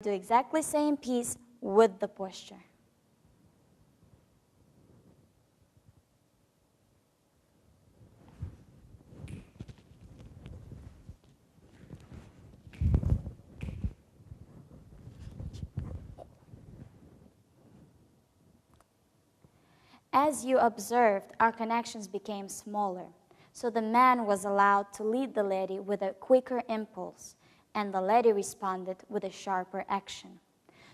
do exactly same piece with the posture. As you observed, our connections became smaller, so the man was allowed to lead the lady with a quicker impulse, and the lady responded with a sharper action.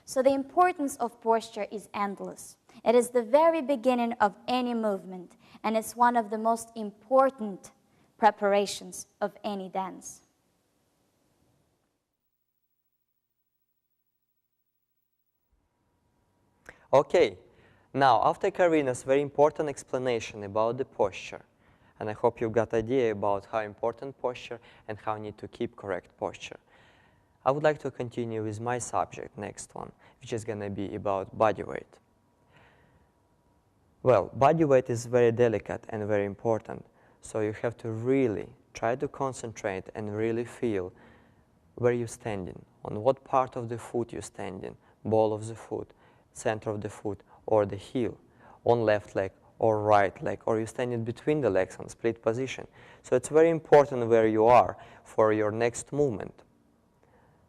So the importance of posture is endless. It is the very beginning of any movement, and it's one of the most important preparations of any dance. Okay, now after Karina's very important explanation about the posture, and I hope you got idea about how important posture and how you need to keep correct posture, I would like to continue with my subject, next one, which is going to be about body weight. Well, body weight is very delicate and very important, so you have to really try to concentrate and really feel where you're standing, on what part of the foot you're standing, ball of the foot, center of the foot, or the heel, on left leg or right leg, or you're standing between the legs on split position. So it's very important where you are for your next movement.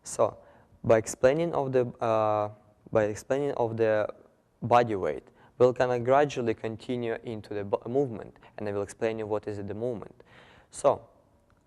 So by explaining of the body weight, we're gonna gradually continue into the movement, and I will explain you what is the movement. So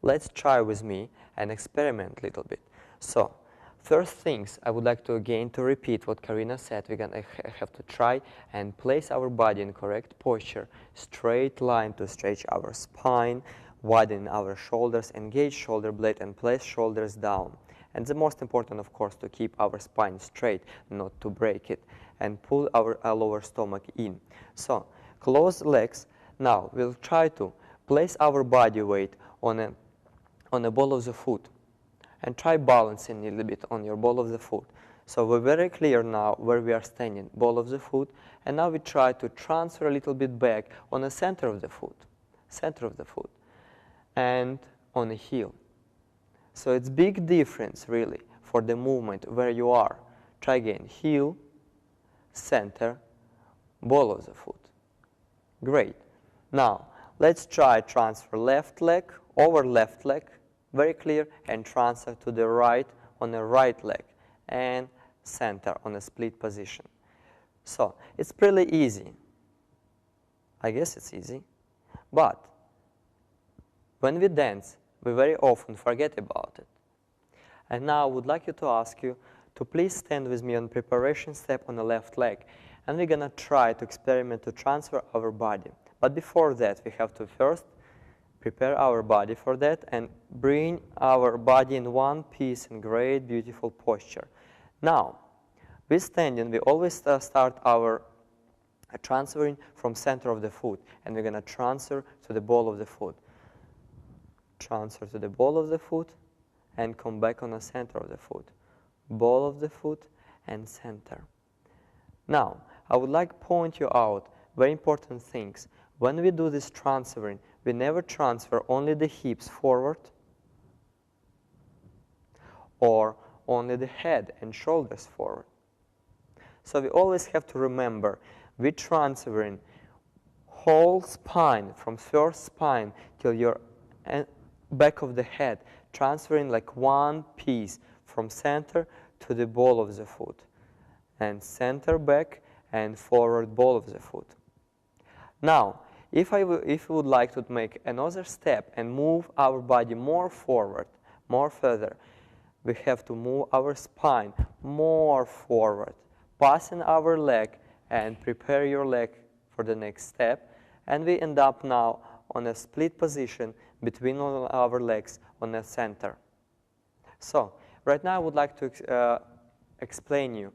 let's try with me and experiment a little bit. So first things, I would like to again to repeat what Karina said. We're gonna have to try and place our body in correct posture, straight line to stretch our spine, widen our shoulders, engage shoulder blade, and place shoulders down. And the most important, of course, to keep our spine straight, not to break it, and pull our lower stomach in. So close legs. Now we'll try to place our body weight on a ball of the foot, and try balancing a little bit on your ball of the foot. So we're very clear now where we are standing, ball of the foot, and now we try to transfer a little bit back on the center of the foot, and on the heel. So it's big difference really for the movement where you are. Try again, heel, center, ball of the foot. Great. Now let's try transfer left leg over left leg, very clear, and transfer to the right on the right leg, and center on a split position. So it's pretty easy. I guess it's easy. But when we dance, we very often forget about it. And now I would like you to ask you to please stand with me on preparation step on the left leg. And we're going to try to experiment to transfer our body. But before that, we have to first prepare our body for that and bring our body in one piece in great, beautiful posture. Now, with standing, we always start our transferring from center of the foot, and we're going to transfer to the ball of the foot. Transfer to the ball of the foot and come back on the center of the foot. Ball of the foot and center. Now, I would like to point you out very important things. When we do this transferring, we never transfer only the hips forward or only the head and shoulders forward. So we always have to remember we're transferring whole spine from first spine till your back of the head, transferring like one piece from center to the ball of the foot, and center back and forward ball of the foot. Now, if we would like to make another step and move our body more forward, more further, we have to move our spine more forward, passing our leg and prepare your leg for the next step. And we end up now on a split position between our legs on the center. So right now I would like to explain you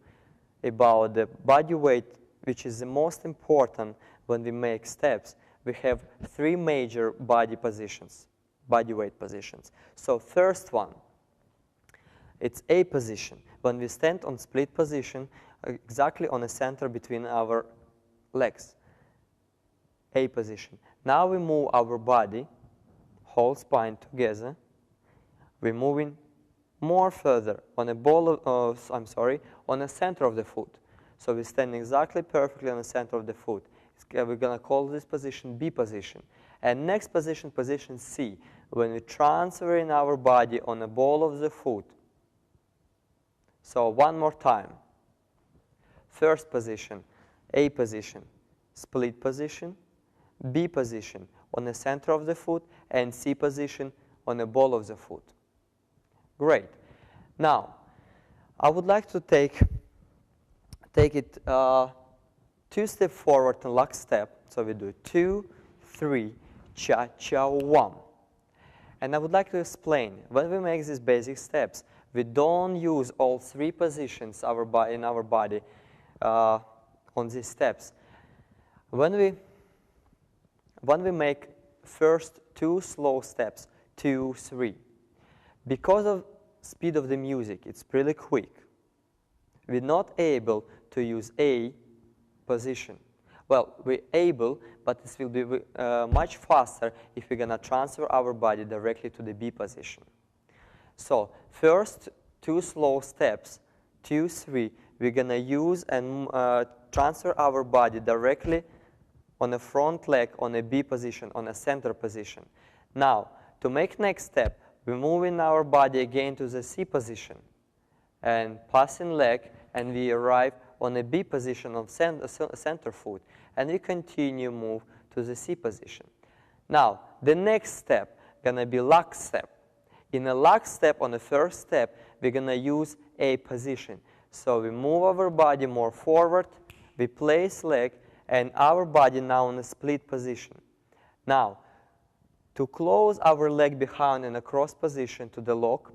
about the body weight, which is the most important when we make steps. We have three major body positions, body weight positions. So first one, it's A position. When we stand on split position, exactly on the center between our legs. A position. Now we move our body, whole spine together. We're moving more further on a ball of, on the center of the foot. So we stand exactly perfectly on the center of the foot. We're going to call this position B position. And next position, position C, when we transfer in our body on the ball of the foot. So one more time. First position, A position, split position, B position on the center of the foot, and C position on the ball of the foot. Great. Now, I would like to take it 2 steps forward in lock step. So we do 2, 3, cha-cha, 1. And I would like to explain, when we make these basic steps, we don't use all 3 positions in our body on these steps. When we make first 2 slow steps, 2, 3, because of speed of the music, it's pretty quick. We're not able to use A position. Well, we're able, but this will be much faster if we're going to transfer our body directly to the B position. So first 2 slow steps, 2, 3, we're going to use and transfer our body directly on the front leg on a B position, on a center position. Now, to make next step, we're moving our body again to the C position and passing leg, and we arrive on a B position of center foot, and we continue move to the C position. Now, the next step gonna be lock step. In a lock step, on the first step, we're gonna use A position. So we move our body more forward, we place leg, and our body now in a split position. Now, to close our leg behind in a cross position to the lock,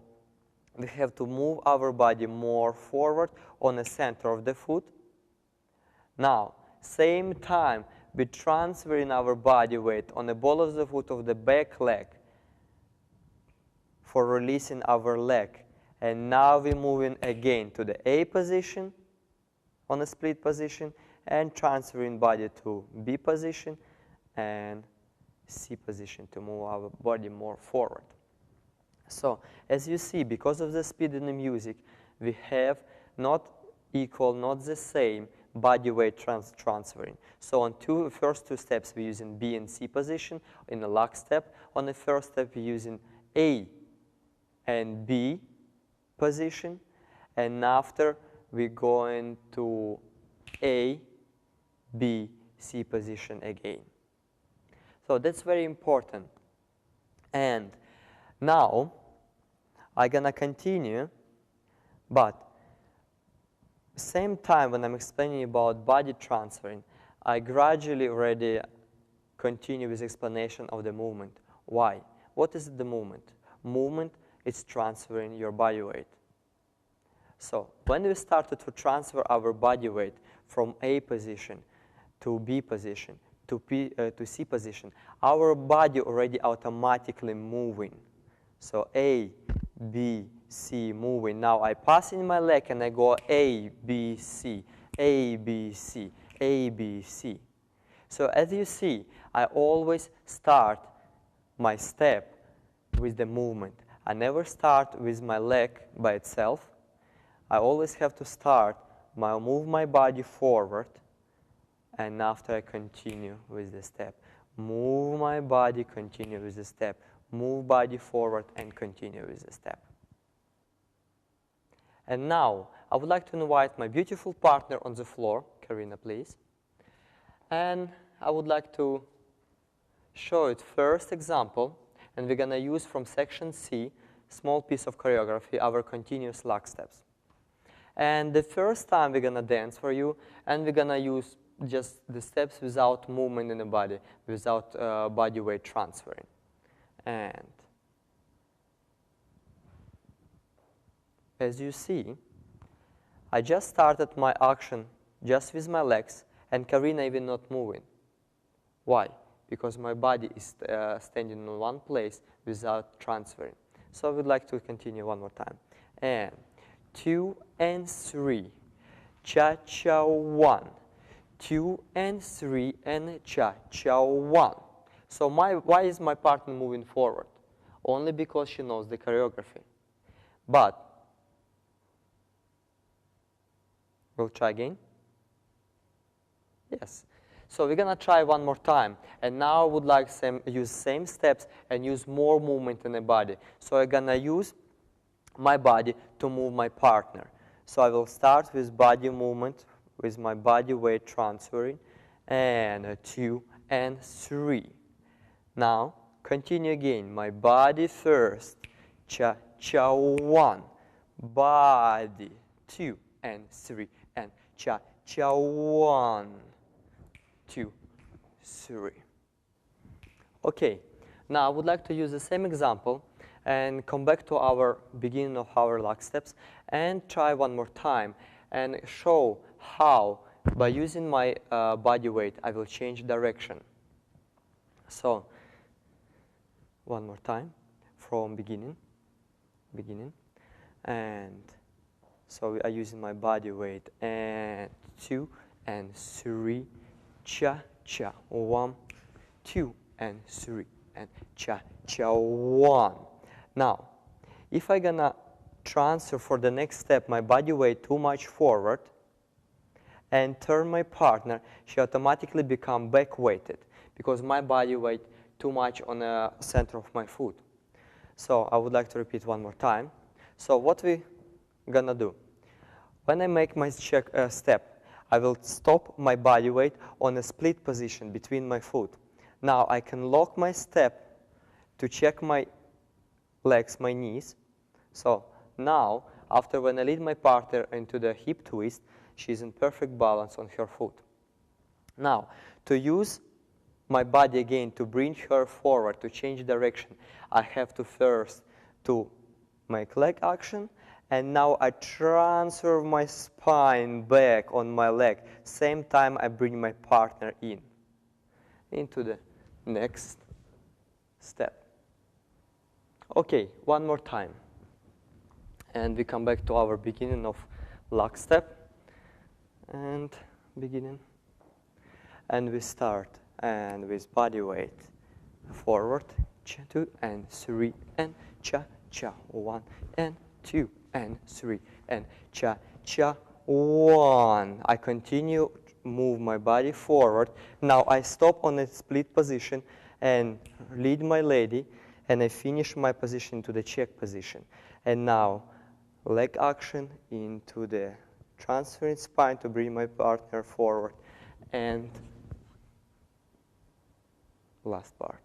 we have to move our body more forward on the center of the foot. Now, same time, we transferring our body weight on the ball of the foot of the back leg for releasing our leg. And now we're moving again to the A position on the split position and transferring body to B position and C position to move our body more forward. So, as you see, because of the speed in the music, we have not equal, not the same body weight transferring. So on first two steps, we're using B and C position. In the lock step, on the first step, we're using A and B position. And after, we're going to A, B, C position again. So that's very important. And now, I'm going to continue, but same time when I'm explaining about body transferring, I gradually already continue with explanation of the movement. Why? What is the movement? Movement is transferring your body weight. So when we started to transfer our body weight from A position to B position to C position, our body already automatically moving. So A, B, C moving. Now I pass in my leg and I go A, B, C, A, B, C, A, B, C. So as you see, I always start my step with the movement. I never start with my leg by itself. I always have to move my body forward, and after I continue with the step. Move my body, continue with the step. Move body forward and continue with the step. And now, I would like to invite my beautiful partner on the floor. Karina, please. And I would like to show it first example, and we're going to use from section C, small piece of choreography, our continuous lock steps. And the first time we're going to dance for you, and we're going to use just the steps without movement in the body, without body weight transferring. And as you see, I just started my action just with my legs, and Karina even not moving. Why? Because my body is standing in one place without transferring. So I would like to continue one more time. And 2 and 3, cha-cha, 1. 2 and 3 and cha-cha, 1. So why is my partner moving forward? Only because she knows the choreography. But we'll try again. Yes. So we're going to try one more time. And now I would like to use same steps and use more movement in the body. So I'm going to use my body to move my partner. So I will start with body movement, with my body weight transferring. And 2 and 3. Now, continue again. My body first. Cha, cha, 1. Body. 2 and 3. And cha, cha, 1. 2, 3. Okay, now I would like to use the same example and come back to our beginning of our lock steps and try one more time and show how by using my body weight I will change direction. So, one more time from beginning, and so I using my body weight and 2 and 3. Cha, cha, 1, 2, and 3, and cha, cha, 1. Now, if I'm gonna transfer for the next step my body weight too much forward and turn my partner, she automatically become back weighted because my body weight too much on the center of my foot. So I would like to repeat one more time. So what we gonna do? When I make my step, I will stop my body weight on a split position between my foot. Now I can lock my step to check my legs, my knees. So now, after when I lead my partner into the hip twist, she's in perfect balance on her foot. Now, to use my body again to bring her forward, to change direction, I have to first to make leg action, and now I transfer my spine back on my leg. Same time I bring my partner into the next step. Okay, one more time. And we come back to our beginning of lock step. And beginning. And we start and with body weight forward, cha, 2 and 3 and cha, cha, 1 and 2 and 3 and cha, cha, 1. I continue move my body forward. Now I stop on a split position and lead my lady, and I finish my position to the check position. And now leg action into the transferring spine to bring my partner forward, and last part.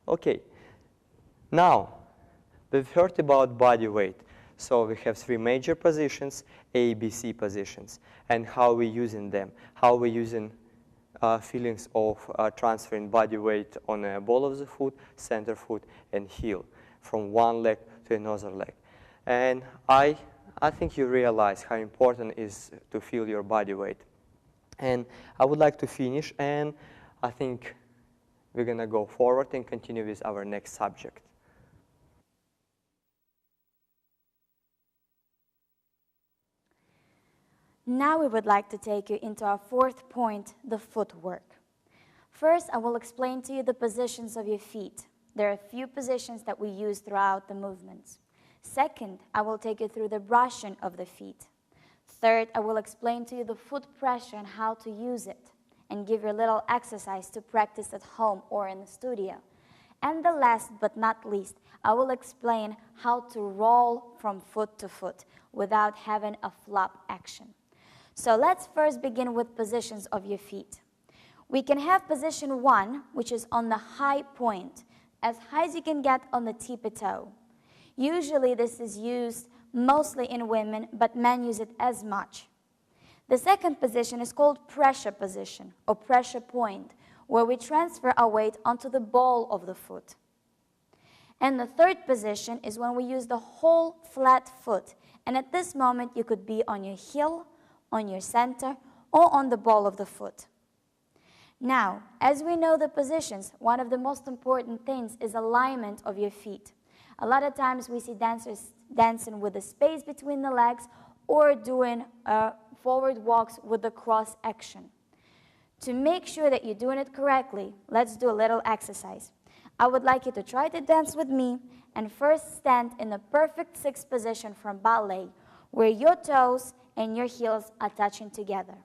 Okay, now we've heard about body weight. So we have 3 major positions, A, B, C positions, and how we're using them, how we're using feelings of transferring body weight on a ball of the foot, center foot, and heel, from one leg to another leg. And I think you realize how important it is to feel your body weight. And I would like to finish, and I think we're going to go forward and continue with our next subject. Now we would like to take you into our 4th point, the footwork. First, I will explain to you the positions of your feet. There are a few positions that we use throughout the movements. Second, I will take you through the brushing of the feet. Third, I will explain to you the foot pressure and how to use it, and give you a little exercise to practice at home or in the studio. And the last but not least, I will explain how to roll from foot to foot without having a flop action. So let's first begin with positions of your feet. We can have position 1, which is on the high point, as high as you can get on the tippy toe. Usually this is used mostly in women, but men use it as much. The second position is called pressure position or pressure point, where we transfer our weight onto the ball of the foot. And the third position is when we use the whole flat foot. And at this moment, you could be on your heel, on your center, or on the ball of the foot. Now, as we know the positions, one of the most important things is alignment of your feet. A lot of times we see dancers dancing with a space between the legs or doing forward walks with the cross action. To make sure that you're doing it correctly, let's do a little exercise. I would like you to try to dance with me and first stand in the perfect six position from ballet, where your toes and your heels are touching together.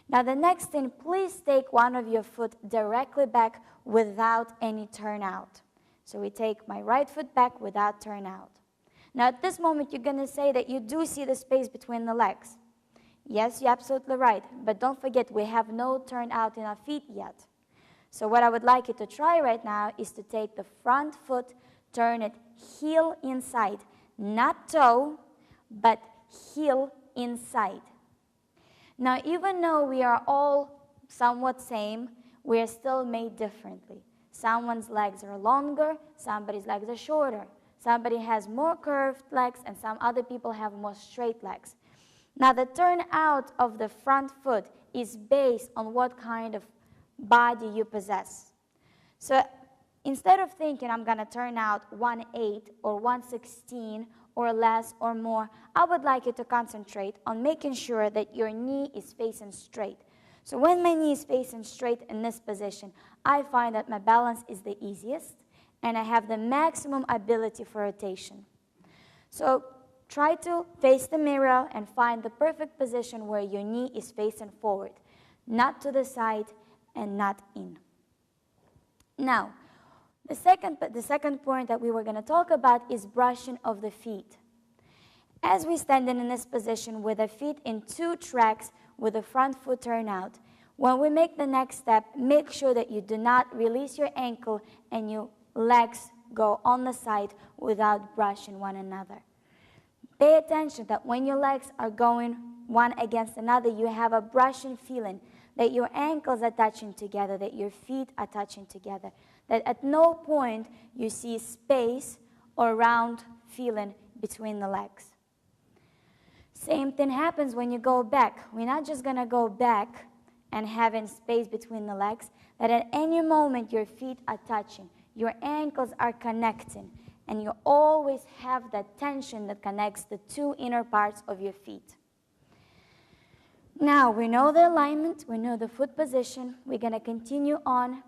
Now the next thing, please take one of your foot directly back without any turnout. So we take my right foot back without turnout. Now at this moment you're going to say that you do see the space between the legs. Yes, you're absolutely right, but don't forget we have no turnout in our feet yet. So what I would like you to try right now is to take the front foot, turn it heel inside, not toe, but heel inside. Now, even though we are all somewhat same, we are still made differently. Someone's legs are longer, somebody's legs are shorter. Somebody has more curved legs, and some other people have more straight legs. Now, the turnout of the front foot is based on what kind of body you possess. So instead of thinking I'm going to turn out 1/8 or 1/16 or less or more, I would like you to concentrate on making sure that your knee is facing straight. So when my knee is facing straight in this position, I find that my balance is the easiest and I have the maximum ability for rotation. So try to face the mirror and find the perfect position where your knee is facing forward, not to the side and not in. Now, the second point that we were going to talk about is brushing of the feet. As we stand in this position with the feet in two tracks with the front foot turnout, when we make the next step, make sure that you do not release your ankle and your legs go on the side without brushing one another. Pay attention that when your legs are going one against another, you have a brushing feeling, that your ankles are touching together, that your feet are touching together, that at no point you see space or round feeling between the legs. Same thing happens when you go back. We're not just going to go back and having space between the legs, that at any moment your feet are touching, your ankles are connecting, and you always have that tension that connects the two inner parts of your feet. Now, we know the alignment, we know the foot position. We're going to continue on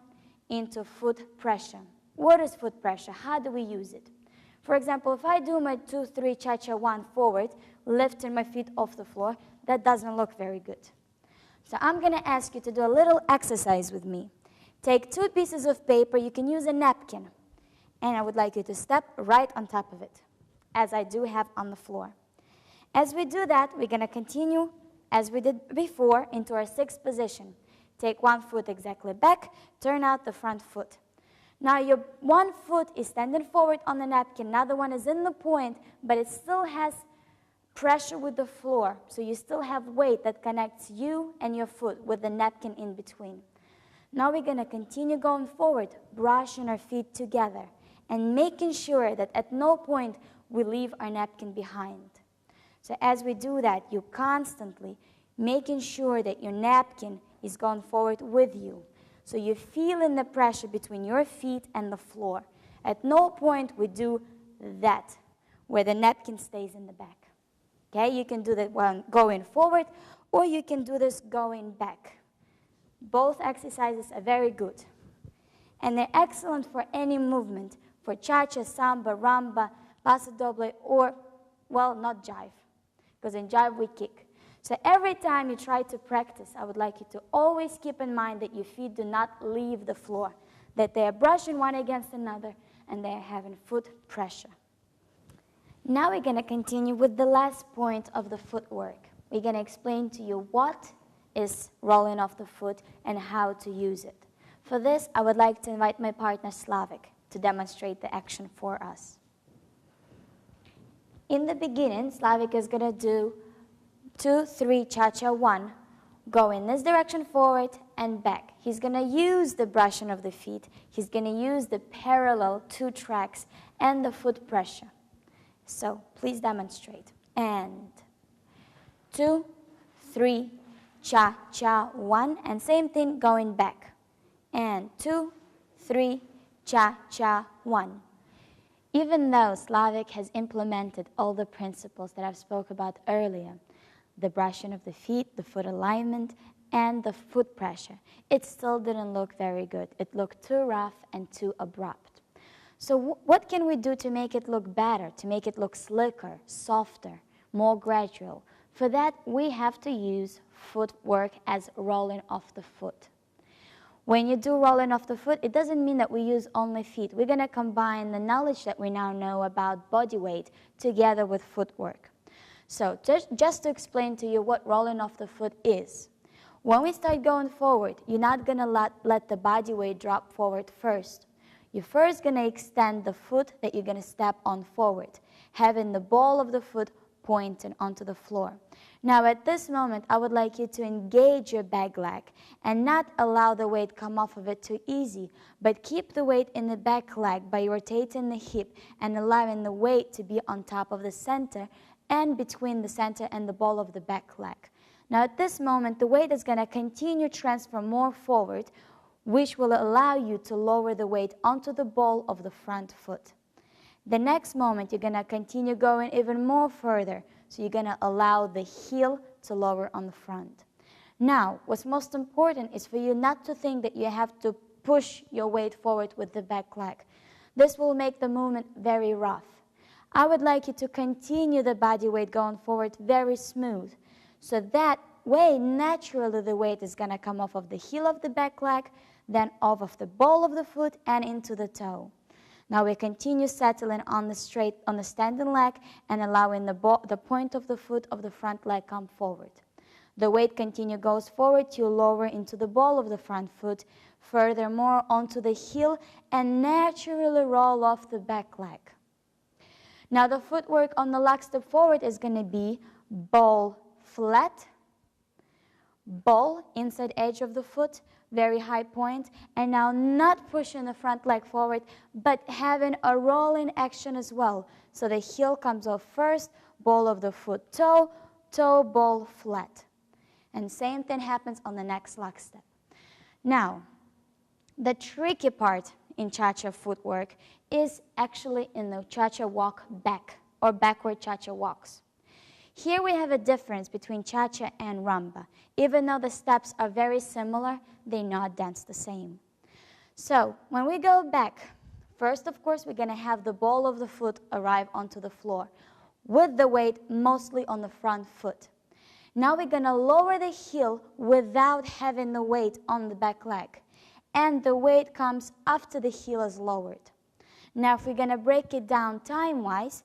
into foot pressure. What is foot pressure? How do we use it? For example, if I do my 2-3 cha-cha 1 forward, lifting my feet off the floor, that doesn't look very good. So I'm going to ask you to do a little exercise with me. Take 2 pieces of paper. You can use a napkin. And I would like you to step right on top of it, as I do have on the floor. As we do that, we're going to continue as we did before into our 6th position. Take 1 foot exactly back, turn out the front foot. Now your 1 foot is standing forward on the napkin, another one is in the point, but it still has pressure with the floor, so you still have weight that connects you and your foot with the napkin in between. Now we're going to continue going forward, brushing our feet together and making sure that at no point we leave our napkin behind. So as we do that, you're constantly making sure that your napkin is going forward with you. So you're feeling the pressure between your feet and the floor. At no point we do that, where the napkin stays in the back. Okay, you can do that one going forward, or you can do this going back. Both exercises are very good. And they're excellent for any movement, for cha-cha, samba, rumba, paso doble, or, well, not jive. Because in jive we kick. So every time you try to practice, I would like you to always keep in mind that your feet do not leave the floor, that they are brushing one against another, and they are having foot pressure. Now we're going to continue with the last point of the footwork. We're going to explain to you what is rolling off the foot and how to use it. For this, I would like to invite my partner Slavik to demonstrate the action for us. In the beginning, Slavik is going to do 2-3 cha-cha 1, go in this direction forward and back. He's going to use the brushing of the feet. He's going to use the parallel 2 tracks and the foot pressure. So please demonstrate. And 2-3 cha-cha 1, and same thing going back. And 2-3 cha-cha 1. Even though Slavik has implemented all the principles that I've spoke about earlier, the brushing of the feet, the foot alignment, and the foot pressure, it still didn't look very good. It looked too rough and too abrupt. So what can we do to make it look better, to make it look slicker, softer, more gradual? For that, we have to use footwork as rolling off the foot. When you do rolling off the foot, it doesn't mean that we use only feet. We're going to combine the knowledge that we now know about body weight together with footwork. So just to explain to you what rolling off the foot is. When we start going forward, you're not going to let the body weight drop forward first. You're first going to extend the foot that you're going to step on forward, having the ball of the foot pointing onto the floor. Now at this moment, I would like you to engage your back leg and not allow the weight come off of it too easy, but keep the weight in the back leg by rotating the hip and allowing the weight to be on top of the center and between the center and the ball of the back leg. Now at this moment, the weight is going to continue to transfer more forward, which will allow you to lower the weight onto the ball of the front foot. The next moment, you're going to continue going even more further. So you're going to allow the heel to lower on the front. Now, what's most important is for you not to think that you have to push your weight forward with the back leg. This will make the movement very rough. I would like you to continue the body weight going forward very smooth. So that way, naturally, the weight is going to come off of the heel of the back leg, then off of the ball of the foot and into the toe. Now we continue settling on the standing leg and allowing the point of the foot of the front leg come forward. The weight goes forward, you lower into the ball of the front foot, furthermore onto the heel, and naturally roll off the back leg. Now the footwork on the leg step forward is going to be ball flat, ball inside edge of the foot, very high point, and now not pushing the front leg forward, but having a rolling action as well. So the heel comes off first, ball of the foot, toe, toe, ball, flat. And same thing happens on the next leg step. Now, the tricky part in cha-cha footwork is actually in the cha-cha walk back, or backward cha-cha walks. Here we have a difference between cha-cha and rumba. Even though the steps are very similar, they not dance the same. So when we go back, first, of course, we're going to have the ball of the foot arrive onto the floor with the weight mostly on the front foot. Now we're going to lower the heel without having the weight on the back leg. And the weight comes after the heel is lowered. Now if we're going to break it down time-wise,